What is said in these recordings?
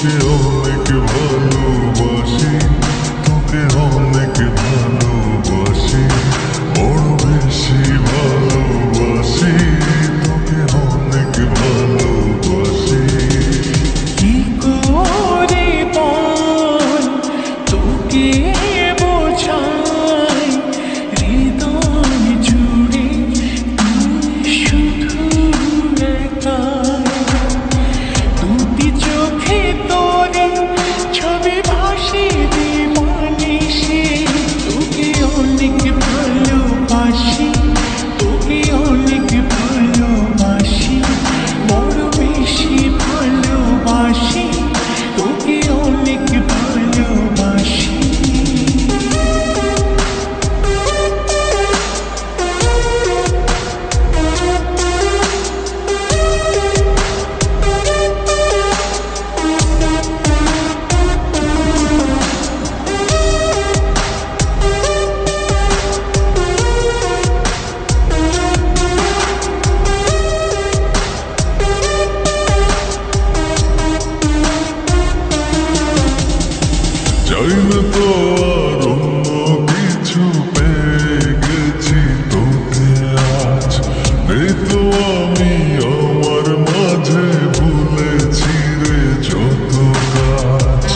অনেক ভালোবাসি, তোকে অনেক ভালোবাসি, বড় বেশি ভালোবাসি, তোকে অনেক ভালোবাসি। কি করে বল তোকে বোঝাই, হৃদয় জুড়ে তুই শুধু একাই। দুটি চোখে তোরে ছবি ভাসে দিবানিশি, তোকে অনেক ভালোবাসি, তোকে অনেক ভালোবাসি, বড় বেশি ভালোবাসি, তোকে অনেক ভালোবাসি। চাই না তো আর অন্য কিছু, পেয়ে গেছি তোকে আজ। নেই তো আমি আমার মাঝে, ভুলেছি রে যত কাজ।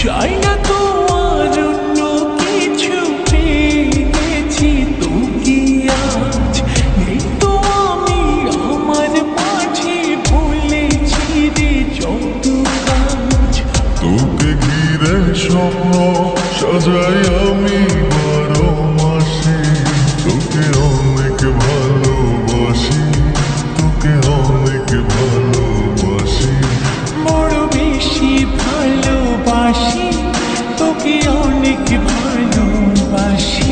চাই না তো আর অন্য কিছু, পেয়ে গেছি তোকে আজ। নেই তো আমি আমার মাঝে, ভুলেছি রে যত কাজ। তোকে ঘিরে স্বপ্ন সাজাই আমি 12 মাসে, তোকে অনেক ভালোবাসি, তোকে অনেক ভালোবাসি, বড় বেশি ভালোবাসি, তোকে অনেক ভালোবাসি।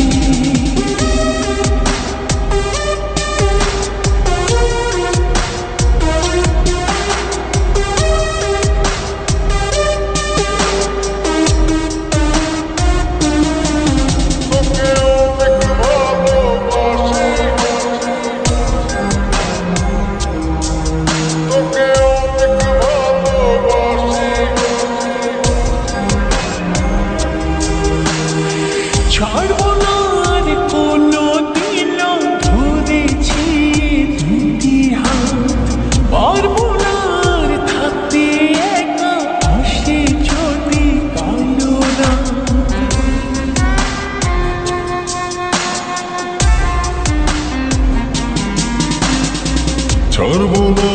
ছাড়বো না আর কোনো দিন, ধরেছি দুটি হাত। পারবো না আর থাকতে একা, আসে যদি কালো রাত। ছাড়বো না